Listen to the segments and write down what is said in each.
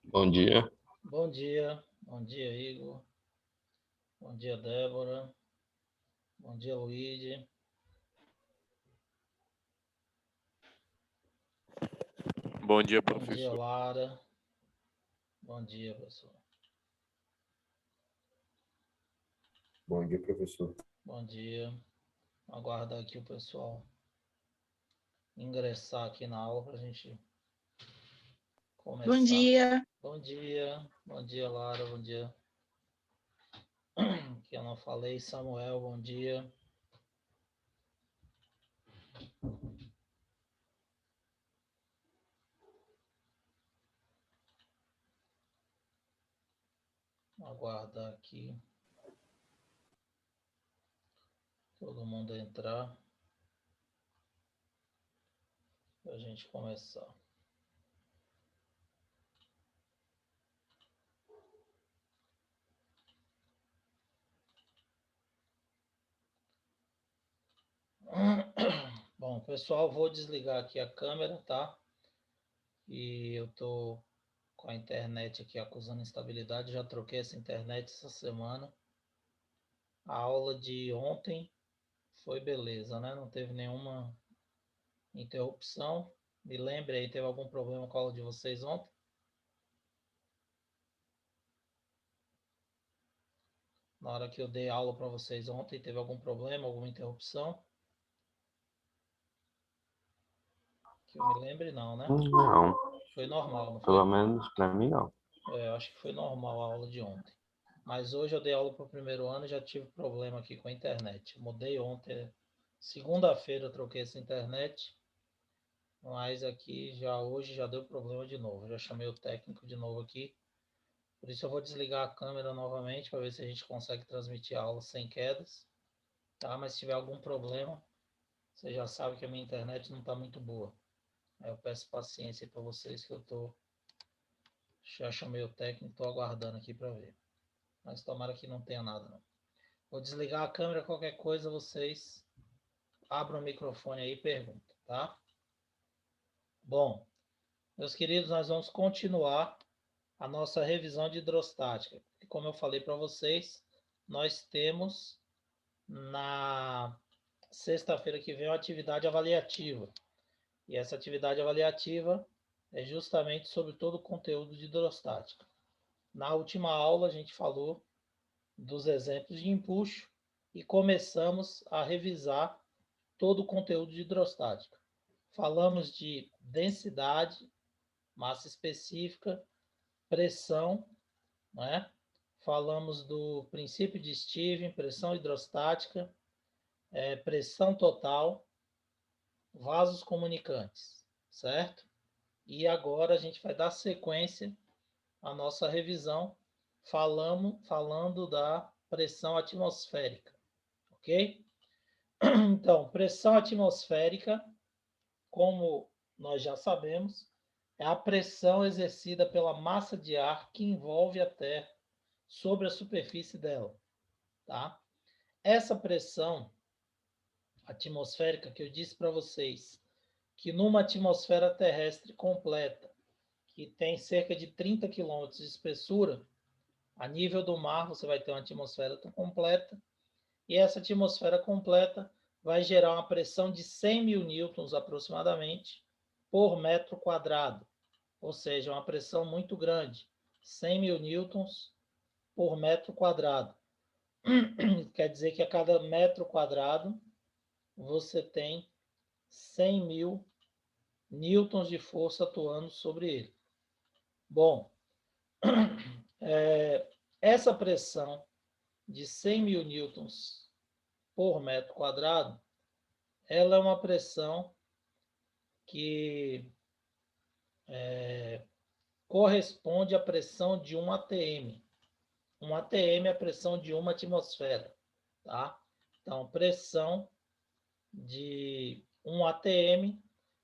Bom dia. Bom dia, Igor. Bom dia, Débora. Bom dia, Luíde. Bom dia, Bom dia, professor. Lara. Bom dia, pessoal. Bom dia, professor. Bom dia. Aguardar aqui o pessoal ingressar aqui na aula para a gente começar. Bom dia. Bom dia, Lara. Bom dia. Que eu não falei, Samuel. Bom dia. Aguardar aqui todo mundo entrar para a gente começar. Bom, pessoal, vou desligar aqui a câmera, tá? E eu tô com a internet aqui acusando instabilidade, já troquei essa internet essa semana. A aula de ontem foi beleza, né? Não teve nenhuma interrupção. Me lembre aí, teve algum problema com a aula de vocês ontem? Na hora que eu dei aula para vocês ontem, teve algum problema, alguma interrupção? Que eu me lembre, não, né? Não, Foi normal, não foi? pelo menos para mim não. Eu acho que foi normal a aula de ontem. Mas hoje eu dei aula para o primeiro ano e já tive problema aqui com a internet. Mudei ontem, segunda-feira eu troquei essa internet, mas aqui já hoje já deu problema de novo. Já chamei o técnico de novo aqui. Por isso eu vou desligar a câmera novamente para ver se a gente consegue transmitir a aula sem quedas. Tá? Mas se tiver algum problema, você já sabe que a minha internet não está muito boa. Aí eu peço paciência para vocês que eu tô. Já chamei o técnico, estou aguardando aqui para ver. Mas tomara que não tenha nada, não. Vou desligar a câmera, qualquer coisa vocês abram o microfone aí e perguntam, tá? Bom, meus queridos, nós vamos continuar a nossa revisão de hidrostática. Como eu falei para vocês, nós temos na sexta-feira que vem uma atividade avaliativa. E essa atividade avaliativa é justamente sobre todo o conteúdo de hidrostática. Na última aula a gente falou dos exemplos de empuxo e começamos a revisar todo o conteúdo de hidrostática. Falamos de densidade, massa específica, pressão, né? Falamos do princípio de Stevens, pressão hidrostática, pressão total, vasos comunicantes, certo? E agora a gente vai dar sequência à nossa revisão falando da pressão atmosférica, ok? Então, pressão atmosférica, como nós já sabemos, é a pressão exercida pela massa de ar que envolve a Terra sobre a superfície dela, tá? Essa pressão atmosférica que eu disse para vocês, que numa atmosfera terrestre completa, que tem cerca de 30 quilômetros de espessura, a nível do mar você vai ter uma atmosfera completa, e essa atmosfera completa vai gerar uma pressão de 100 mil newtons aproximadamente por metro quadrado, ou seja, uma pressão muito grande, 100 mil newtons por metro quadrado. Quer dizer que a cada metro quadrado você tem 100 mil newtons de força atuando sobre ele. Bom, essa pressão de 100 mil newtons por metro quadrado, ela é uma pressão que corresponde à pressão de um atm. Um atm é a pressão de uma atmosfera, tá? Então, pressão de um atm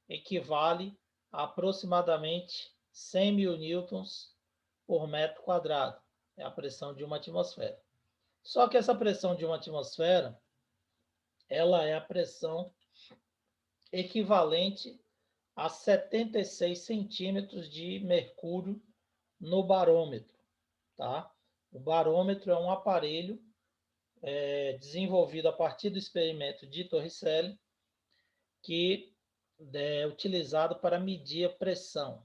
equivale a aproximadamente 100 mil newtons por metro quadrado. É a pressão de uma atmosfera. Só que essa pressão de uma atmosfera, ela é a pressão equivalente a 76 centímetros de mercúrio no barômetro, tá? O barômetro é um aparelho desenvolvido a partir do experimento de Torricelli, que é utilizado para medir a pressão,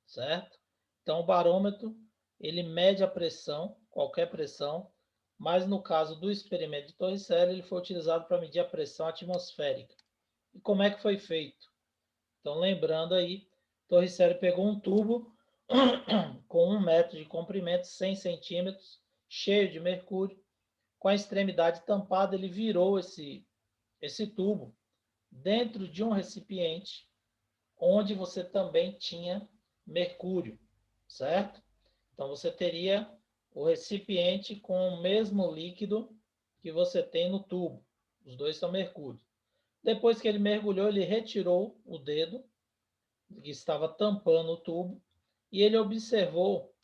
certo? Então, o barômetro, ele mede a pressão, qualquer pressão, mas no caso do experimento de Torricelli, ele foi utilizado para medir a pressão atmosférica. E como é que foi feito? Então, lembrando aí, Torricelli pegou um tubo com 1 metro de comprimento, 100 centímetros, cheio de mercúrio. Com a extremidade tampada, ele virou esse tubo dentro de um recipiente onde você também tinha mercúrio, certo? Então, você teria o recipiente com o mesmo líquido que você tem no tubo. Os dois são mercúrio. Depois que ele mergulhou, ele retirou o dedo que estava tampando o tubo e ele observou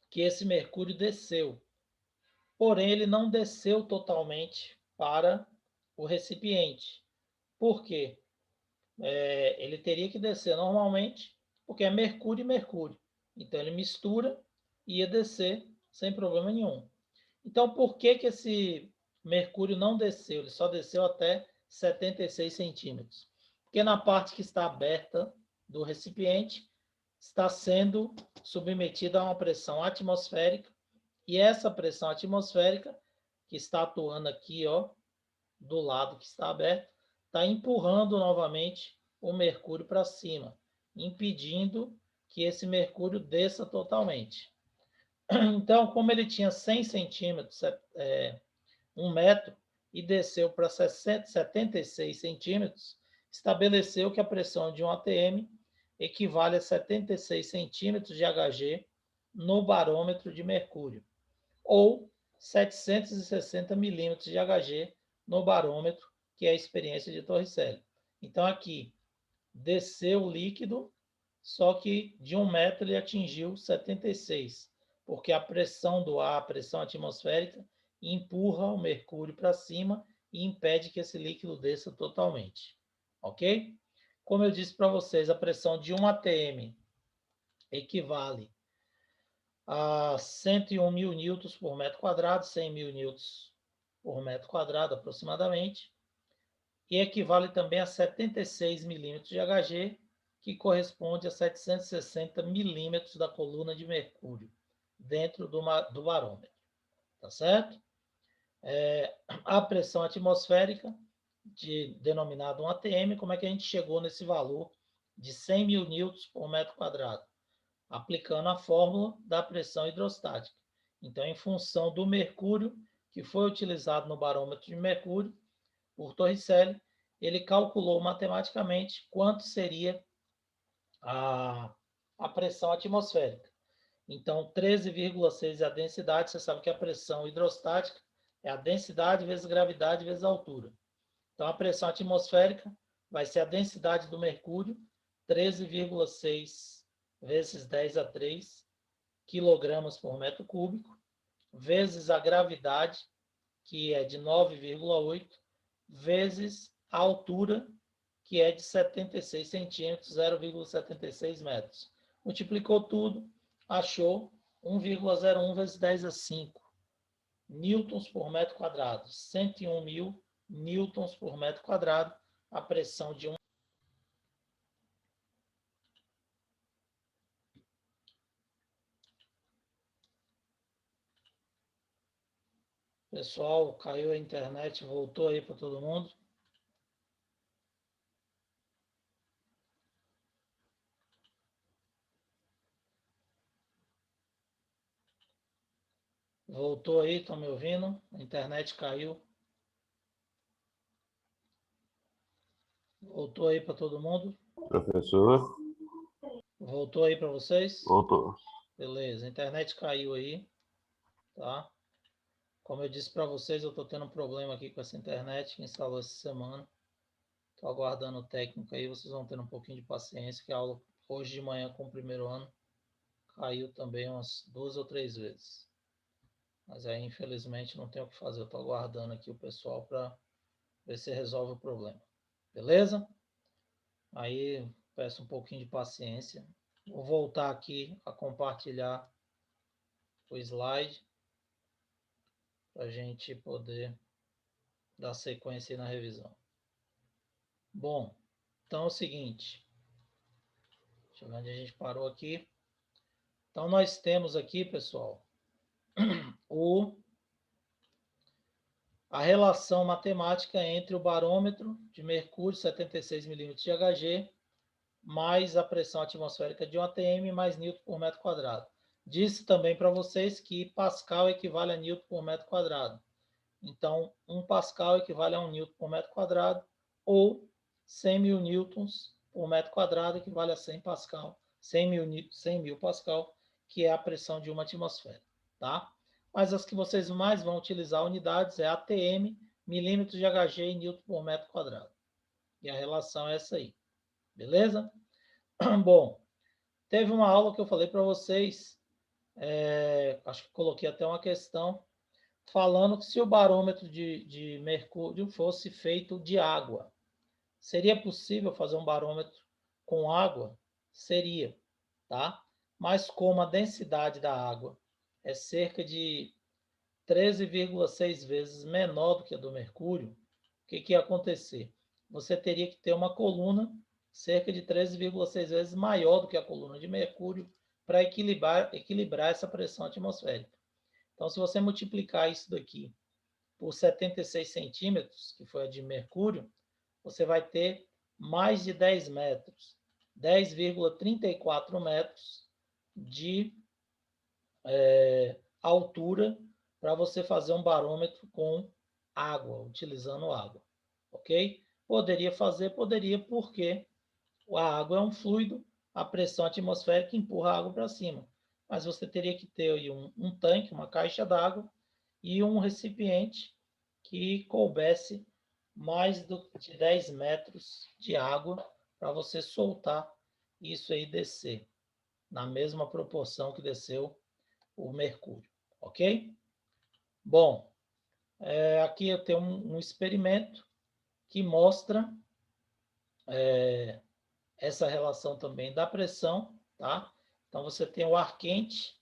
que esse mercúrio desceu. Porém, ele não desceu totalmente para o recipiente. Por quê? Ele teria que descer normalmente, porque é mercúrio e mercúrio. Então, ele mistura e ia descer sem problema nenhum. Então, por que esse mercúrio não desceu? Ele só desceu até 76 centímetros. Porque na parte que está aberta do recipiente, está sendo submetida a uma pressão atmosférica, e essa pressão atmosférica, que está atuando aqui, ó, do lado que está aberto, está empurrando novamente o mercúrio para cima, impedindo que esse mercúrio desça totalmente. Então, como ele tinha 100 centímetros, 1 metro, e desceu para 76 centímetros, estabeleceu que a pressão de um ATM equivale a 76 centímetros de Hg no barômetro de mercúrio, ou 760 milímetros de Hg no barômetro, que é a experiência de Torricelli. Então, aqui, desceu o líquido, só que de 1 metro ele atingiu 76, porque a pressão do ar, a pressão atmosférica, empurra o mercúrio para cima e impede que esse líquido desça totalmente. Ok? Como eu disse para vocês, a pressão de 1 atm equivale a 101 mil newtons por metro quadrado, 100 mil newtons por metro quadrado aproximadamente, e equivale também a 76 milímetros de Hg, que corresponde a 760 milímetros da coluna de mercúrio dentro do barômetro, tá certo? A pressão atmosférica, denominada 1 atm, como é que a gente chegou nesse valor de 100 mil newtons por metro quadrado? Aplicando a fórmula da pressão hidrostática. Então, em função do mercúrio que foi utilizado no barômetro de mercúrio, por Torricelli, ele calculou matematicamente quanto seria a pressão atmosférica. Então, 13,6 é a densidade. Você sabe que a pressão hidrostática é a densidade vezes gravidade vezes altura. Então, a pressão atmosférica vai ser a densidade do mercúrio, 13,6 vezes 10 a 3 quilogramas por metro cúbico, vezes a gravidade, que é de 9,8, vezes a altura, que é de 76 centímetros, 0,76 metros. Multiplicou tudo, achou 1,01 vezes 10 a 5 newtons por metro quadrado, 101 mil newtons por metro quadrado, a pressão de um. Pessoal, caiu a internet, voltou aí para todo mundo. Voltou aí, estão me ouvindo? A internet caiu. Voltou aí para todo mundo? Professor, Voltou aí para vocês? voltou. Beleza, a internet caiu aí, tá? Como eu disse para vocês, eu estou tendo um problema aqui com essa internet que instalou essa semana. Estou aguardando o técnico aí, vocês vão ter um pouquinho de paciência, que a aula hoje de manhã com o primeiro ano caiu também umas 2 ou 3 vezes. Mas aí, infelizmente, não tem o que fazer. Eu estou aguardando aqui o pessoal para ver se resolve o problema. Beleza? Aí, peço um pouquinho de paciência Vou voltar aqui a compartilhar o slide para a gente poder dar sequência na revisão. Bom, então é o seguinte. Deixa eu ver onde a gente parou aqui. Então, nós temos aqui, pessoal, a relação matemática entre o barômetro de mercúrio, 76 milímetros de Hg, mais a pressão atmosférica de 1 atm, mais Newton por metro quadrado. Disse também para vocês que Pascal equivale a Newton por metro quadrado. Então, 1 Pascal equivale a 1 Newton por metro quadrado, ou 100 mil newtons por metro quadrado equivale a 100 Pascal, 100 mil Pascal, que é a pressão de uma atmosfera, tá? Mas as que vocês mais vão utilizar unidades é ATM, milímetros de Hg e Newton por metro quadrado. E a relação é essa aí, beleza? Bom, teve uma aula que eu falei para vocês, acho que coloquei até uma questão, falando que se o barômetro de mercúrio fosse feito de água, seria possível fazer um barômetro com água? Seria, tá? Mas como a densidade da água é cerca de 13,6 vezes menor do que a do mercúrio, o que ia acontecer? Você teria que ter uma coluna cerca de 13,6 vezes maior do que a coluna de mercúrio para equilibrar essa pressão atmosférica. Então, se você multiplicar isso daqui por 76 centímetros, que foi a de mercúrio, você vai ter mais de 10 metros, 10,34 metros de altura para você fazer um barômetro com água, utilizando água, ok? Poderia fazer, poderia, porque a água é um fluido, a pressão atmosférica empurra a água para cima. Mas você teria que ter aí um tanque, uma caixa d'água e um recipiente que coubesse mais de 10 metros de água para você soltar isso aí descer, na mesma proporção que desceu o mercúrio, ok? Bom, aqui eu tenho um experimento que mostra essa relação também da pressão, tá? Então, você tem o ar quente,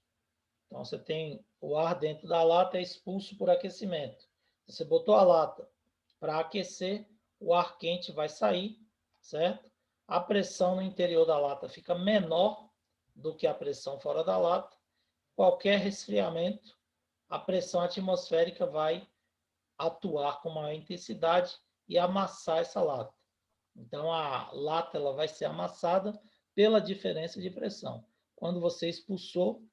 então você tem o ar dentro da lata é expulso por aquecimento. Você botou a lata para aquecer, o ar quente vai sair, certo? A pressão no interior da lata fica menor do que a pressão fora da lata. Qualquer resfriamento, a pressão atmosférica vai atuar com maior intensidade e amassar essa lata. Então, a lata ela vai ser amassada pela diferença de pressão. Quando você expulsou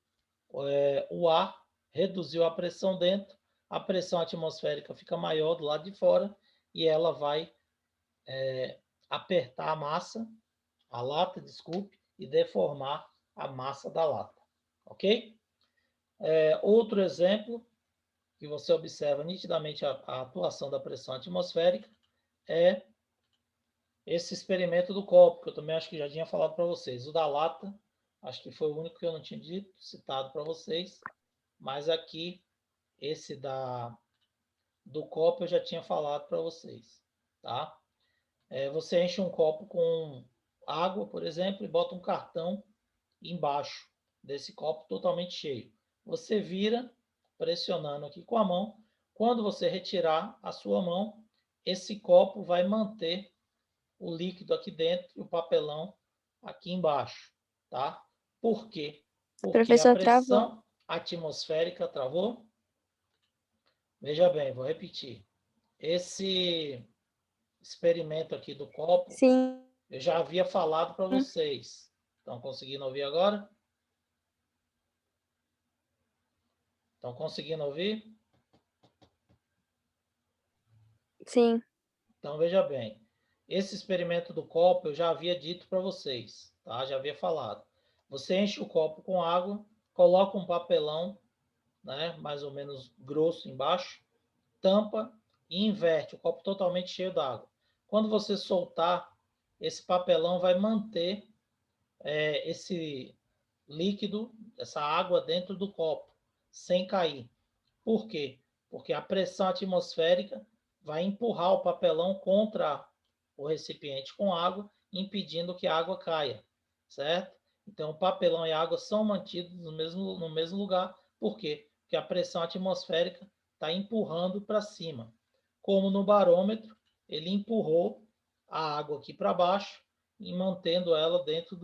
o ar, reduziu a pressão dentro, a pressão atmosférica fica maior do lado de fora e ela vai apertar a lata, desculpe, e deformar a massa da lata. Ok? Outro exemplo que você observa nitidamente a atuação da pressão atmosférica é esse experimento do copo, que eu também acho que já tinha falado para vocês. O da lata, acho que foi o único que eu não tinha citado para vocês, mas aqui, esse do copo eu já tinha falado para vocês, tá? Você enche um copo com água, por exemplo, e bota um cartão embaixo desse copo totalmente cheio. Você vira, pressionando aqui com a mão. Quando você retirar a sua mão, esse copo vai manter o líquido aqui dentro e o papelão aqui embaixo, tá? Por quê? Porque Professor, a pressão travou. atmosférica travou. Veja bem, vou repetir. Esse experimento aqui do copo, Sim. eu já havia falado para vocês. Estão conseguindo ouvir agora? Estão conseguindo ouvir? Sim. Então, veja bem. Esse experimento do copo eu já havia dito para vocês, tá? Já havia falado. Você enche o copo com água, coloca um papelão, né, mais ou menos grosso embaixo, tampa e inverte o copo totalmente cheio d'água. Quando você soltar, esse papelão vai manter esse líquido, essa água dentro do copo, sem cair. Por quê? Porque a pressão atmosférica vai empurrar o papelão contra o recipiente com água, impedindo que a água caia, certo? Então, o papelão e a água são mantidos no mesmo lugar. Por quê? Porque a pressão atmosférica está empurrando para cima. Como no barômetro, ele empurrou a água aqui para baixo e mantendo ela dentro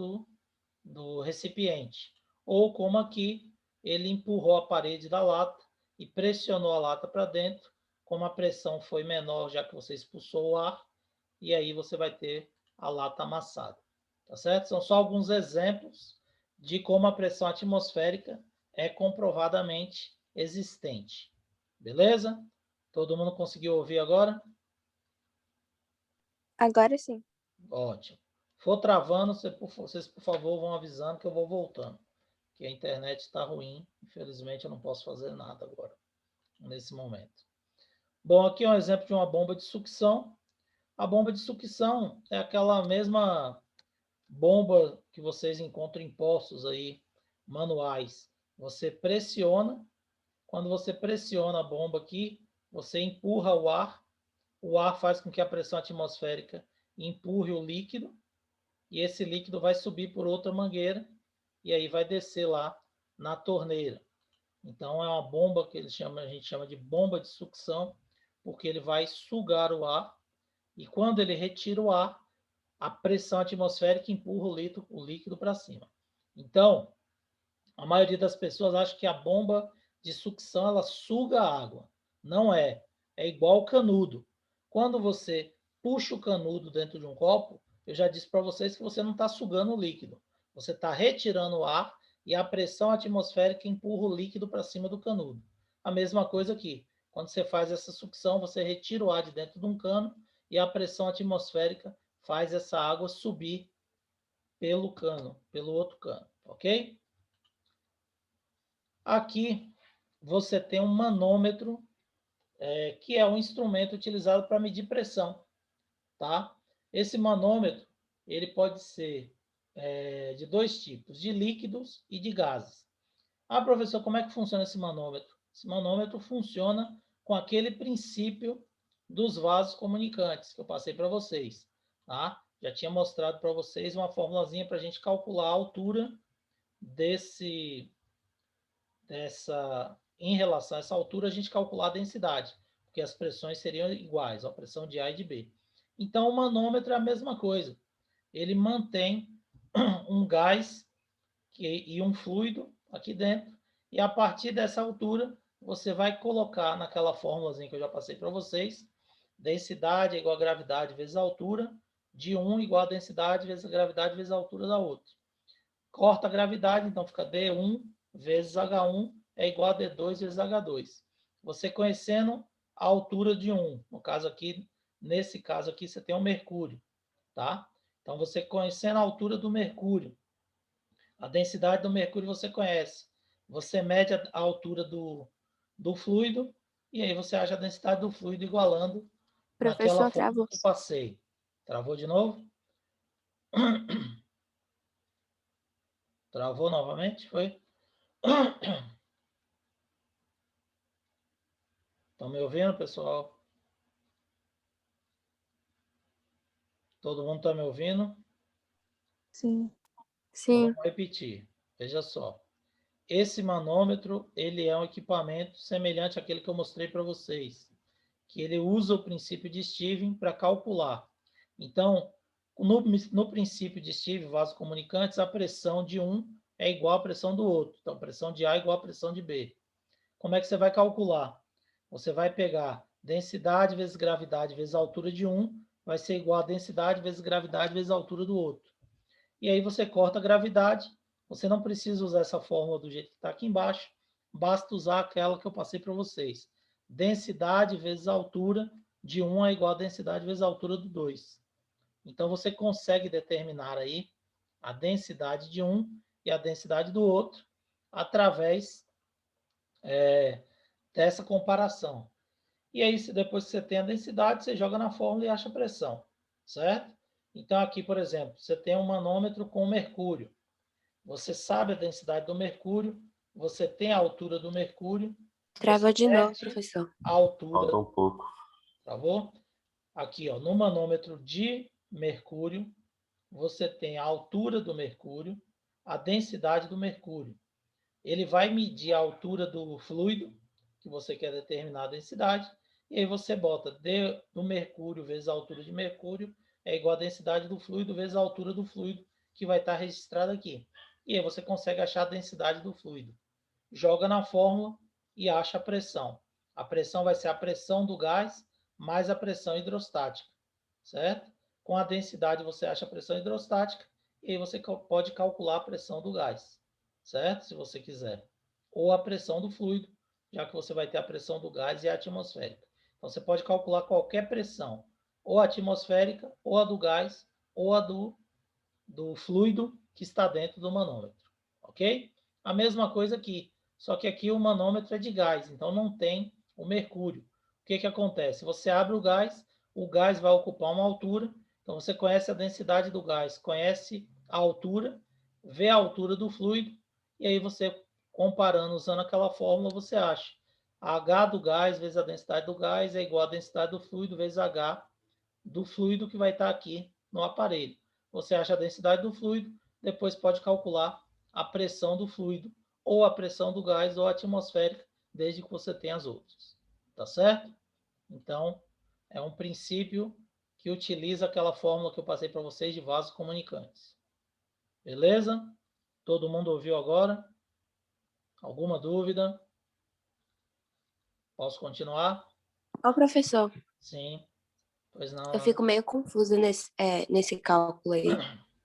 do recipiente. Ou como aqui, ele empurrou a parede da lata e pressionou a lata para dentro. Como a pressão foi menor, já que você expulsou o ar, e aí você vai ter a lata amassada. Tá certo? São só alguns exemplos de como a pressão atmosférica é comprovadamente existente. Beleza? Todo mundo conseguiu ouvir agora? Agora sim. Ótimo. For travando, vocês, por favor, vão avisando que eu vou voltando. Que a internet está ruim. Infelizmente, eu não posso fazer nada agora, nesse momento. Bom, aqui é um exemplo de uma bomba de sucção. A bomba de sucção é aquela mesma bomba que vocês encontram em postos aí, manuais. Você pressiona, quando você pressiona a bomba aqui, você empurra o ar faz com que a pressão atmosférica empurre o líquido, e esse líquido vai subir por outra mangueira, e aí vai descer lá na torneira. Então é uma bomba que a gente chama de bomba de sucção, porque ele vai sugar o ar, e quando ele retira o ar, a pressão atmosférica empurra o líquido para cima. Então, a maioria das pessoas acha que a bomba de sucção ela suga a água. Não é. É igual o canudo. Quando você puxa o canudo dentro de um copo, eu já disse para vocês que você não está sugando o líquido. Você está retirando o ar e a pressão atmosférica empurra o líquido para cima do canudo. A mesma coisa aqui. Quando você faz essa sucção, você retira o ar de dentro de um cano e a pressão atmosférica faz essa água subir pelo cano, pelo outro cano, ok? Aqui você tem um manômetro, que é um instrumento utilizado para medir pressão, tá? Esse manômetro, ele pode ser de dois tipos, de líquidos e de gases. Ah, professor, como é que funciona esse manômetro? Esse manômetro funciona com aquele princípio dos vasos comunicantes que eu passei para vocês, tá? Já tinha mostrado para vocês uma formulazinha para a gente calcular a altura em relação a essa altura, a gente calcular a densidade, porque as pressões seriam iguais, a pressão de A e de B. Então, o manômetro é a mesma coisa. Ele mantém um gás e um fluido aqui dentro, e a partir dessa altura, você vai colocar naquela fórmulazinha que eu já passei para vocês, densidade é igual a gravidade vezes a altura, de um igual a densidade vezes a gravidade vezes a altura da outra. Corta a gravidade, então fica D1 vezes H1 é igual a D2 vezes H2. Você conhecendo a altura de um, no caso aqui, nesse caso aqui, você tem o mercúrio, tá? Então, você conhecendo a altura do mercúrio, a densidade do mercúrio você conhece. Você mede a altura do fluido e aí você acha a densidade do fluido igualando naquela Professor, fórmula travou. que eu passei. Travou de novo? Travou novamente? Foi? Estão me ouvindo, pessoal? Todo mundo está me ouvindo? Sim. Então, Sim. vamos repetir. Veja só. Esse manômetro, ele é um equipamento semelhante àquele que eu mostrei para vocês, que ele usa o princípio de Stevens para calcular. Então, no princípio de Stevens, vasos comunicantes, a pressão de um é igual à pressão do outro. Então, a pressão de A é igual à pressão de B. Como é que você vai calcular? Você vai pegar densidade vezes gravidade vezes a altura de um, vai ser igual a densidade vezes gravidade vezes a altura do outro. E aí você corta a gravidade, você não precisa usar essa fórmula do jeito que está aqui embaixo, basta usar aquela que eu passei para vocês. Densidade vezes a altura de 1 é igual a densidade vezes a altura do 2. Então você consegue determinar aí a densidade de um e a densidade do outro através dessa comparação. E aí, depois que você tem a densidade, você joga na fórmula e acha a pressão, certo? Então, aqui, por exemplo, você tem um manômetro com mercúrio. Você sabe a densidade do mercúrio, você tem a altura do mercúrio, Travou você de novo, mede professor. a altura, Falta um pouco. travou? Aqui, ó, no manômetro de mercúrio, você tem a altura do mercúrio, a densidade do mercúrio. Ele vai medir a altura do fluido, que você quer determinar a densidade, e aí você bota D do mercúrio vezes a altura de mercúrio é igual a densidade do fluido vezes a altura do fluido, que vai estar registrado aqui. E aí você consegue achar a densidade do fluido. Joga na fórmula e acha a pressão. A pressão vai ser a pressão do gás mais a pressão hidrostática, certo? Com a densidade você acha a pressão hidrostática e aí você pode calcular a pressão do gás, certo? Se você quiser. Ou a pressão do fluido, já que você vai ter a pressão do gás e a atmosférica. Então você pode calcular qualquer pressão, ou a atmosférica, ou a do gás, ou a do fluido que está dentro do manômetro, ok? A mesma coisa aqui, só que aqui o manômetro é de gás, então não tem o mercúrio. O que acontece? Você abre o gás vai ocupar uma altura, então você conhece a densidade do gás, conhece a altura, vê a altura do fluido, e aí você, comparando, usando aquela fórmula, você acha a H do gás vezes a densidade do gás é igual a densidade do fluido vezes H do fluido que vai estar aqui no aparelho. Você acha a densidade do fluido, depois pode calcular a pressão do fluido, ou a pressão do gás, ou a atmosférica, desde que você tenha as outras. Tá certo? Então, é um princípio que utiliza aquela fórmula que eu passei para vocês de vasos comunicantes. Beleza? Todo mundo ouviu agora? Alguma dúvida? Posso continuar? Ô, professor, Sim. Pois não, eu Ana? fico meio confusa nesse cálculo aí,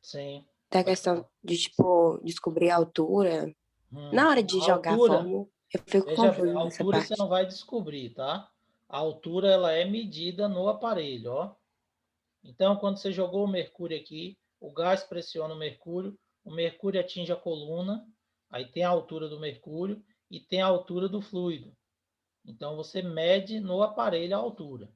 Sim. da Pode questão falar. de, tipo, descobrir a altura. Na hora de A jogar a altura, fórmula, eu fico veja bem, confusa a nessa altura você parte. não vai descobrir, tá? A altura ela é medida no aparelho, ó. Então, quando você jogou o mercúrio aqui, o gás pressiona o mercúrio atinge a coluna, aí tem a altura do mercúrio e tem a altura do fluido. Então, você mede no aparelho a altura.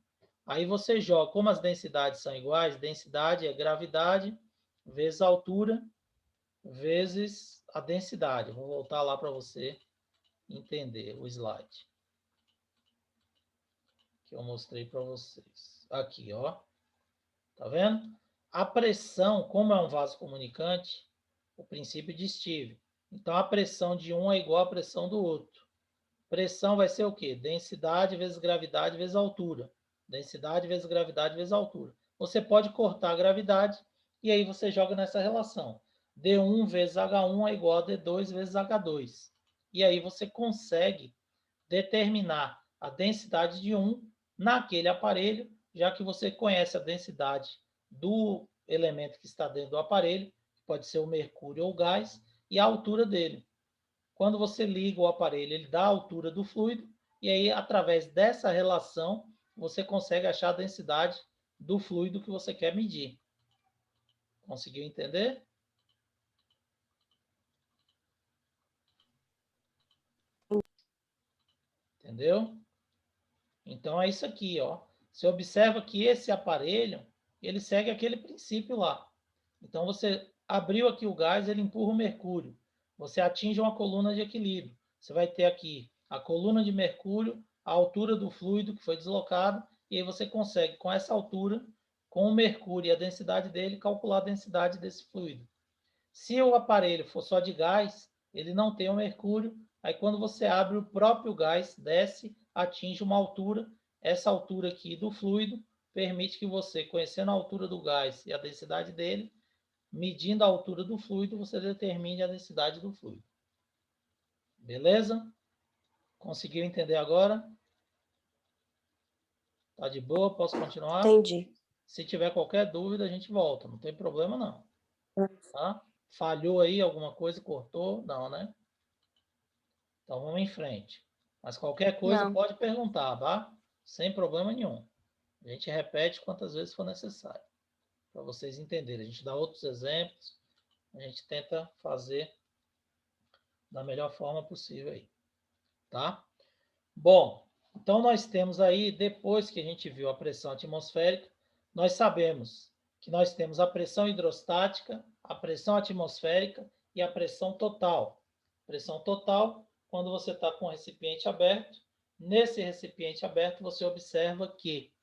Aí você joga, como as densidades são iguais, densidade é gravidade vezes a altura vezes a densidade. Vou voltar lá para você entender o slide que eu mostrei para vocês. Aqui, ó. Tá vendo? A pressão, como é um vaso comunicante, o princípio de Steve. Então, a pressão de um é igual à pressão do outro. Pressão vai ser o quê? Densidade vezes gravidade vezes altura. Densidade vezes gravidade vezes altura. Você pode cortar a gravidade e aí você joga nessa relação. D1 vezes H1 é igual a D2 vezes H2. E aí você consegue determinar a densidade de um naquele aparelho, já que você conhece a densidade do elemento que está dentro do aparelho, que pode ser o mercúrio ou o gás, e a altura dele. Quando você liga o aparelho, ele dá a altura do fluido, e aí, através dessa relação, você consegue achar a densidade do fluido que você quer medir. Conseguiu entender? Entendeu? Então é isso aqui, ó. Você observa que esse aparelho, ele segue aquele princípio lá. Então você abriu aqui o gás, ele empurra o mercúrio. Você atinge uma coluna de equilíbrio. Você vai ter aqui a coluna de mercúrio, a altura do fluido que foi deslocado, e aí você consegue, com essa altura, com o mercúrio e a densidade dele, calcular a densidade desse fluido. Se o aparelho for só de gás, ele não tem o mercúrio, aí quando você abre o próprio gás, desce, atinge uma altura, essa altura aqui do fluido permite que você, conhecendo a altura do gás e a densidade dele, medindo a altura do fluido, você determine a densidade do fluido. Beleza? Conseguiu entender agora? Tá de boa? Posso continuar? Entendi. Se tiver qualquer dúvida, a gente volta. Não tem problema, não. Tá? Falhou aí alguma coisa, cortou? Não, né? Então vamos em frente. Mas qualquer coisa Não. pode perguntar, tá? Sem problema nenhum. A gente repete quantas vezes for necessário. Para vocês entenderem. A gente dá outros exemplos. A gente tenta fazer da melhor forma possível aí. Tá? Bom, então nós temos aí, depois que a gente viu a pressão atmosférica, nós sabemos que nós temos a pressão hidrostática, a pressão atmosférica e a pressão total. Pressão total, quando você está com o recipiente aberto, nesse recipiente aberto você observa que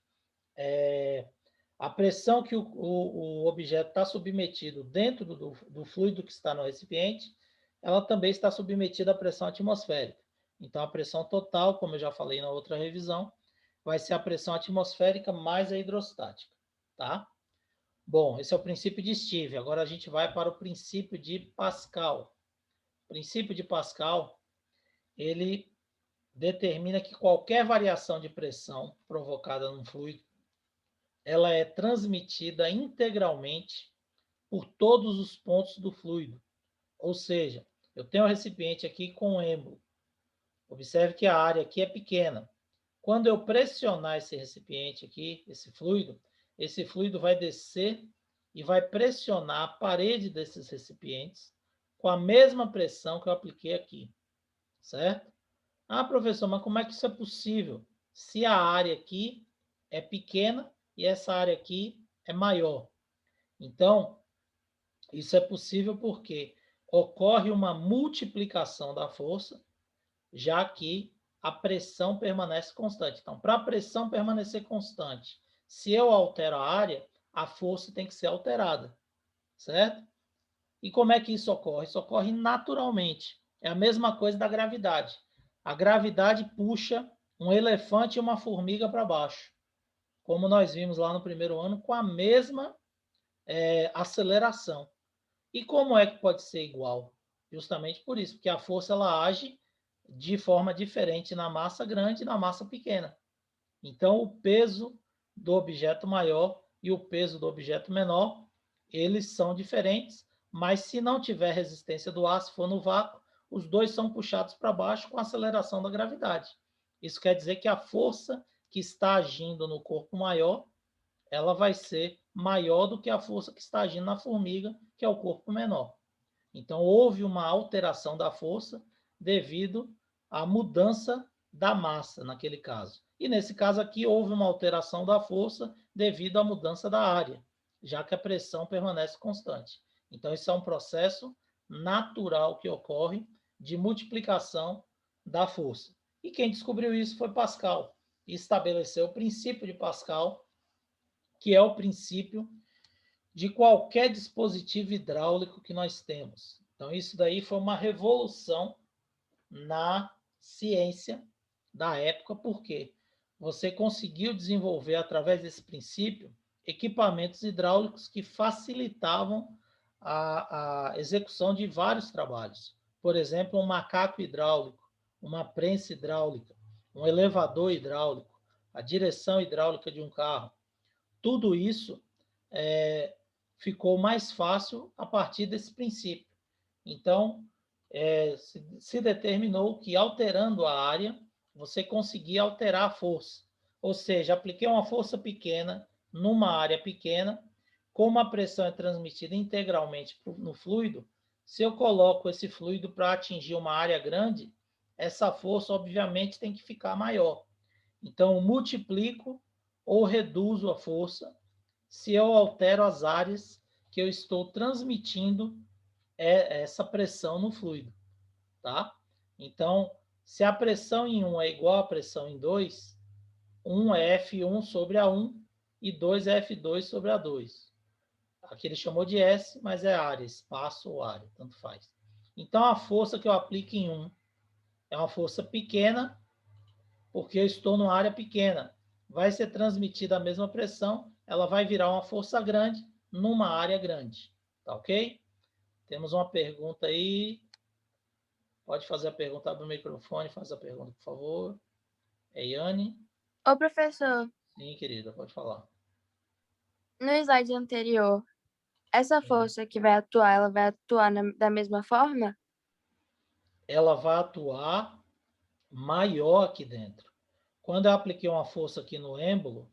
A pressão que o objeto está submetido dentro do fluido que está no recipiente, ela também está submetida à pressão atmosférica. Então, a pressão total, como eu já falei na outra revisão, vai ser a pressão atmosférica mais a hidrostática, tá? Bom, esse é o princípio de Steve. Agora a gente vai para o princípio de Pascal. O princípio de Pascal, ele determina que qualquer variação de pressão provocada num fluido, ela é transmitida integralmente por todos os pontos do fluido. Ou seja, eu tenho um recipiente aqui com um êmbolo. Observe que a área aqui é pequena. Quando eu pressionar esse recipiente aqui, esse fluido vai descer e vai pressionar a parede desses recipientes com a mesma pressão que eu apliquei aqui, certo? Ah, professor, mas como é que isso é possível? Se a área aqui é pequena e essa área aqui é maior. Então, isso é possível porque ocorre uma multiplicação da força, já que a pressão permanece constante. Então, para a pressão permanecer constante, se eu altero a área, a força tem que ser alterada, certo? E como é que isso ocorre? Isso ocorre naturalmente. É a mesma coisa da gravidade. A gravidade puxa um elefante e uma formiga para baixo, como nós vimos lá no primeiro ano, com a mesma aceleração. E como é que pode ser igual? Justamente por isso, porque a força ela age de forma diferente na massa grande e na massa pequena. Então, o peso do objeto maior e o peso do objeto menor, eles são diferentes, mas se não tiver resistência do ar, se for no vácuo, os dois são puxados para baixo com a aceleração da gravidade. Isso quer dizer que a força que está agindo no corpo maior, ela vai ser maior do que a força que está agindo na formiga, que é o corpo menor. Então, houve uma alteração da força devido à mudança da massa, naquele caso. E nesse caso aqui, houve uma alteração da força devido à mudança da área, já que a pressão permanece constante. Então, isso é um processo natural que ocorre de multiplicação da força. E quem descobriu isso foi Pascal, e estabeleceu o princípio de Pascal, que é o princípio de qualquer dispositivo hidráulico que nós temos. Então, isso daí foi uma revolução na ciência da época, porque você conseguiu desenvolver, através desse princípio, equipamentos hidráulicos que facilitavam a execução de vários trabalhos. Por exemplo, um macaco hidráulico, uma prensa hidráulica, um elevador hidráulico, a direção hidráulica de um carro. Tudo isso ficou mais fácil a partir desse princípio. Então, se determinou que alterando a área, você conseguia alterar a força. Ou seja, apliquei uma força pequena numa área pequena, como a pressão é transmitida integralmente no fluido, se eu coloco esse fluido para atingir uma área grande, essa força, obviamente, tem que ficar maior. Então, eu multiplico ou reduzo a força se eu altero as áreas que eu estou transmitindo essa pressão no fluido, tá? Então, se a pressão em 1 é igual à pressão em 2, 1 é F1 sobre A1 e 2 é F2 sobre A2. Aqui ele chamou de S, mas é área, espaço ou área, tanto faz. Então, a força que eu aplico em 1 é uma força pequena, porque eu estou numa área pequena. Vai ser transmitida a mesma pressão, ela vai virar uma força grande numa área grande. Tá ok? Temos uma pergunta aí. Pode fazer a pergunta, abre o microfone, faz a pergunta, por favor. É Yane? Ô, professor, Sim, querida, pode falar. no slide anterior, essa força que vai atuar, ela vai atuar da mesma forma? Ela vai atuar maior aqui dentro. Quando eu apliquei uma força aqui no êmbolo,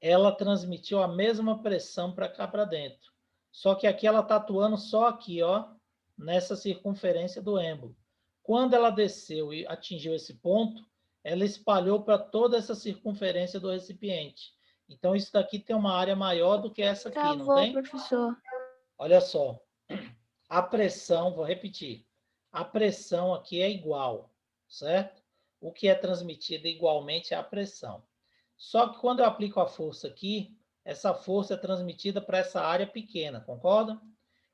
ela transmitiu a mesma pressão para cá para dentro. Só que aqui ela está atuando só aqui, ó, nessa circunferência do êmbolo. Quando ela desceu e atingiu esse ponto, ela espalhou para toda essa circunferência do recipiente. Então, isso daqui tem uma área maior do que essa aqui, não Travou, tem? professor. Olha só, a pressão, vou repetir, a pressão aqui é igual, certo? O que é transmitido igualmente é a pressão. Só que quando eu aplico a força aqui, essa força é transmitida para essa área pequena, concorda?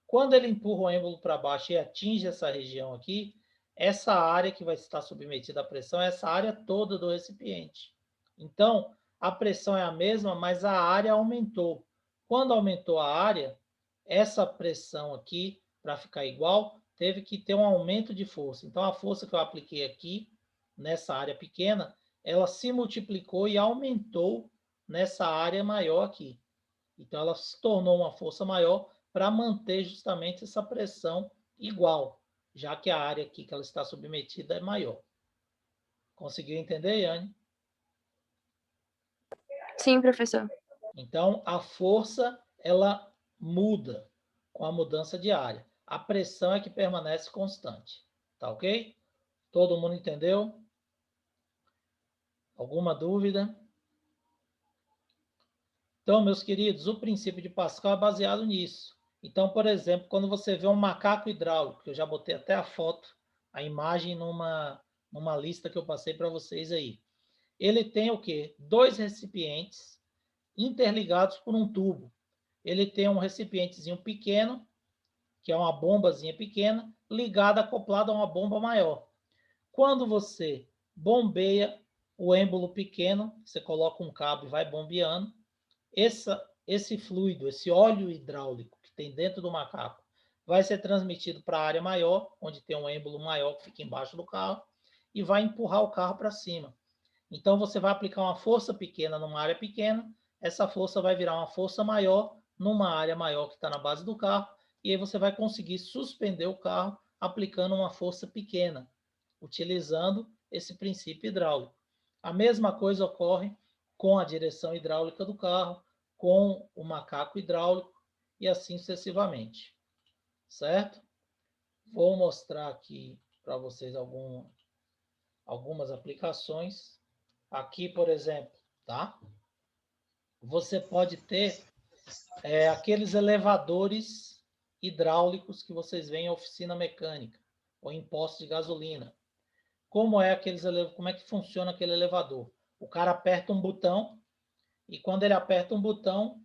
Quando ele empurra o êmbolo para baixo e atinge essa região aqui, essa área que vai estar submetida à pressão é essa área toda do recipiente. Então, a pressão é a mesma, mas a área aumentou. Quando aumentou a área, essa pressão aqui, para ficar igual, teve que ter um aumento de força. Então, a força que eu apliquei aqui, nessa área pequena, ela se multiplicou e aumentou nessa área maior aqui. Então, ela se tornou uma força maior para manter justamente essa pressão igual, já que a área aqui que ela está submetida é maior. Conseguiu entender, Yane? Sim, professor. Então, a força, ela muda com a mudança de área. A pressão é que permanece constante. Tá ok? Todo mundo entendeu? Alguma dúvida? Então, meus queridos, o princípio de Pascal é baseado nisso. Então, por exemplo, quando você vê um macaco hidráulico, que eu já botei até a foto, a imagem numa lista que eu passei para vocês aí. Ele tem o quê? 2 recipientes interligados por um tubo. Ele tem um recipientezinho pequeno, que é uma bombazinha pequena, ligada, acoplada a uma bomba maior. Quando você bombeia o êmbolo pequeno, você coloca um cabo e vai bombeando, esse fluido, esse óleo hidráulico que tem dentro do macaco, vai ser transmitido para a área maior, onde tem um êmbolo maior que fica embaixo do carro, e vai empurrar o carro para cima. Então, você vai aplicar uma força pequena numa área pequena, essa força vai virar uma força maior numa área maior que está na base do carro, e aí você vai conseguir suspender o carro aplicando uma força pequena, utilizando esse princípio hidráulico. A mesma coisa ocorre com a direção hidráulica do carro, com o macaco hidráulico e assim sucessivamente. Certo? Vou mostrar aqui para vocês algumas aplicações. Aqui, por exemplo, tá? Você pode ter aqueles elevadores hidráulicos que vocês veem em oficina mecânica ou em postos de gasolina. Como é que funciona aquele elevador? O cara aperta um botão e quando ele aperta um botão,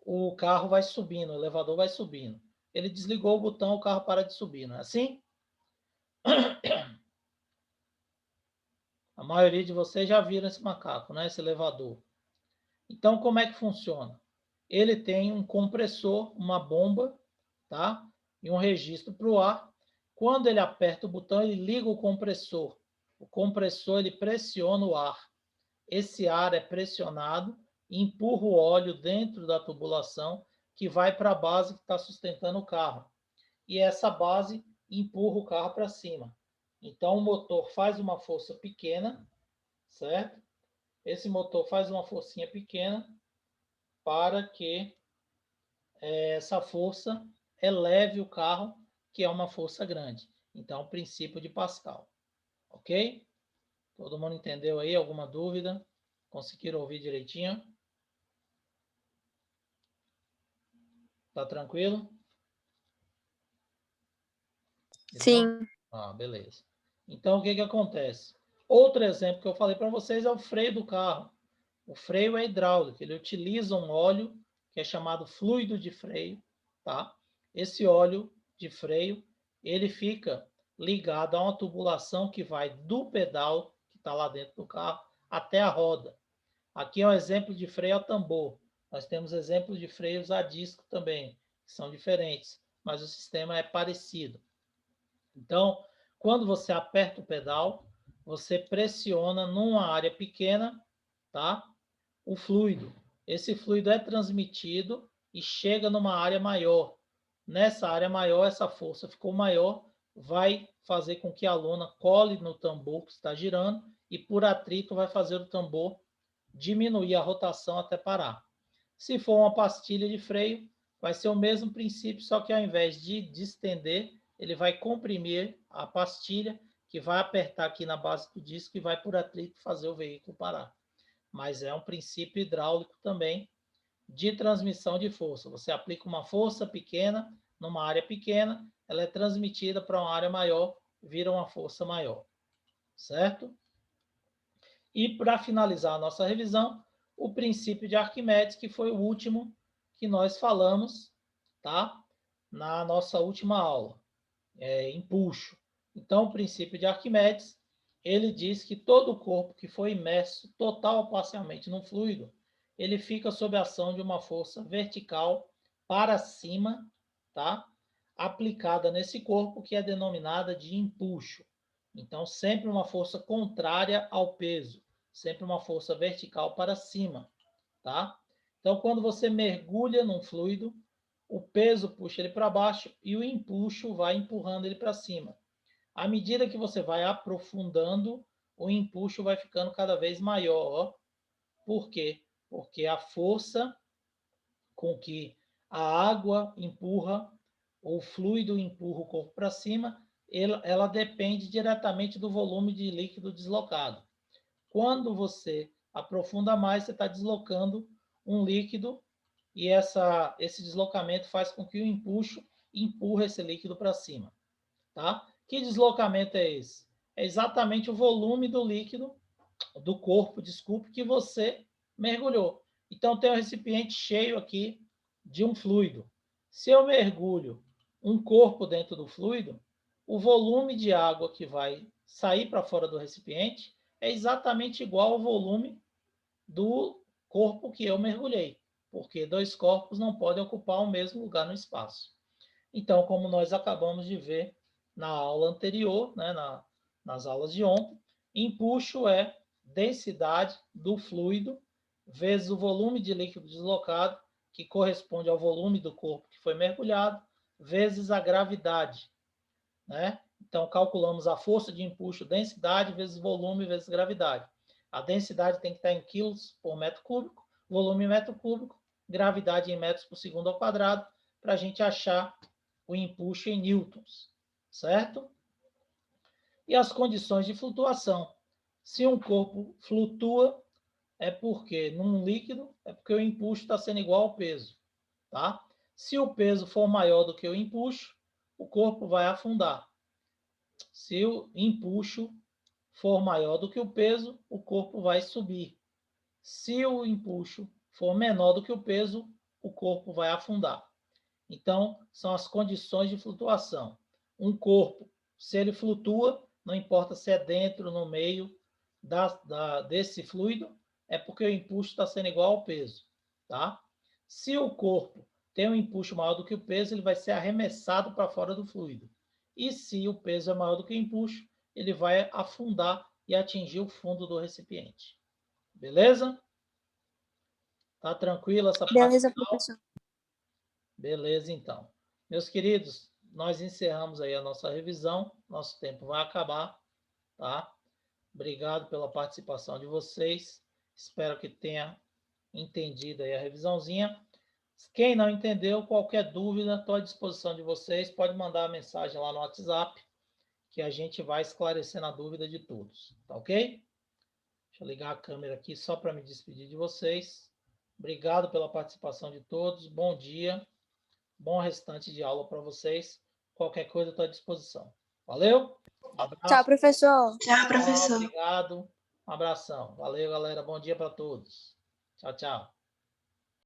o carro vai subindo, o elevador vai subindo. Ele desligou o botão, o carro para de subir, não é assim? A maioria de vocês já viram esse macaco, né? Esse elevador. Então, como é que funciona? Ele tem um compressor, uma bomba, tá? E um registro para o ar. Quando ele aperta o botão, ele liga o compressor. O compressor, ele pressiona o ar. Esse ar é pressionado e empurra o óleo dentro da tubulação que vai para a base que está sustentando o carro. E essa base empurra o carro para cima. Então, o motor faz uma força pequena, certo? Esse motor faz uma forcinha pequena para que essa força eleve o carro, que é uma força grande. Então, o princípio de Pascal. Ok? Todo mundo entendeu aí? Alguma dúvida? Conseguiram ouvir direitinho? Tá tranquilo? Sim. Beleza. Então, o que acontece? Outro exemplo que eu falei para vocês é o freio do carro. O freio é hidráulico, ele utiliza um óleo que é chamado fluido de freio, tá? Esse óleo de freio, ele fica ligado a uma tubulação que vai do pedal, que está lá dentro do carro, até a roda. Aqui é um exemplo de freio a tambor. Nós temos exemplos de freios a disco também, que são diferentes, mas o sistema é parecido. Então, quando você aperta o pedal, você pressiona numa área pequena, tá? O fluido. Esse fluido é transmitido e chega numa área maior. Nessa área maior, essa força ficou maior, vai fazer com que a lona cole no tambor que está girando e por atrito vai fazer o tambor diminuir a rotação até parar. Se for uma pastilha de freio, vai ser o mesmo princípio, só que ao invés de distender, ele vai comprimir a pastilha, que vai apertar aqui na base do disco e vai por atrito fazer o veículo parar. Mas é um princípio hidráulico também de transmissão de força. Você aplica uma força pequena numa área pequena, ela é transmitida para uma área maior, vira uma força maior. Certo? E para finalizar a nossa revisão, o princípio de Arquimedes, que foi o último que nós falamos, tá? Na nossa última aula, empuxo. Então, o princípio de Arquimedes, ele diz que todo corpo que foi imerso total ou parcialmente num fluido, ele fica sob a ação de uma força vertical para cima, tá? Aplicada nesse corpo, que é denominada de empuxo. Então, sempre uma força contrária ao peso, sempre uma força vertical para cima, tá? Então, quando você mergulha num fluido, o peso puxa ele para baixo e o empuxo vai empurrando ele para cima. À medida que você vai aprofundando, o empuxo vai ficando cada vez maior. Por quê? Porque a força com que a água empurra, ou o fluido empurra o corpo para cima, ela depende diretamente do volume de líquido deslocado. Quando você aprofunda mais, você está deslocando um líquido e esse deslocamento faz com que o empuxo empurre esse líquido para cima. Tá? Que deslocamento é esse? É exatamente o volume do líquido, do corpo, desculpe, que você mergulhou. Então, tem um recipiente cheio aqui de um fluido. Se eu mergulho um corpo dentro do fluido, o volume de água que vai sair para fora do recipiente é exatamente igual ao volume do corpo que eu mergulhei, porque dois corpos não podem ocupar o mesmo lugar no espaço. Então, como nós acabamos de ver na aula anterior, né, nas aulas de ontem, empuxo é densidade do fluido vezes o volume de líquido deslocado, que corresponde ao volume do corpo que foi mergulhado, vezes a gravidade, né? Então, calculamos a força de empuxo, densidade, vezes volume, vezes gravidade. A densidade tem que estar em quilos por metro cúbico, volume em metro cúbico, gravidade em metros por segundo ao quadrado, para a gente achar o empuxo em newtons, certo? E as condições de flutuação. Se um corpo flutua, é porque num líquido, é porque o empuxo está sendo igual ao peso, tá? Se o peso for maior do que o empuxo, o corpo vai afundar. Se o empuxo for maior do que o peso, o corpo vai subir. Se o empuxo for menor do que o peso, o corpo vai afundar. Então, são as condições de flutuação. Um corpo, se ele flutua, não importa se é dentro, no meio desse fluido, é porque o empuxo está sendo igual ao peso, tá? Se o corpo tem um empuxo maior do que o peso, ele vai ser arremessado para fora do fluido. E se o peso é maior do que o empuxo, ele vai afundar e atingir o fundo do recipiente. Beleza? Tá tranquilo essa parte? Beleza, professor. Beleza, então. Meus queridos, nós encerramos aí a nossa revisão. Nosso tempo vai acabar, tá? Obrigado pela participação de vocês. Espero que tenha entendido aí a revisãozinha. Quem não entendeu, qualquer dúvida, estou à disposição de vocês. Pode mandar a mensagem lá no WhatsApp, que a gente vai esclarecendo a dúvida de todos, tá ok? Deixa eu ligar a câmera aqui só para me despedir de vocês. Obrigado pela participação de todos. Bom dia. Bom restante de aula para vocês. Qualquer coisa, estou à disposição. Valeu? Um abraço. Tchau, professor. Tchau, professor. Obrigado. Um abração. Valeu, galera. Bom dia para todos. Tchau, tchau.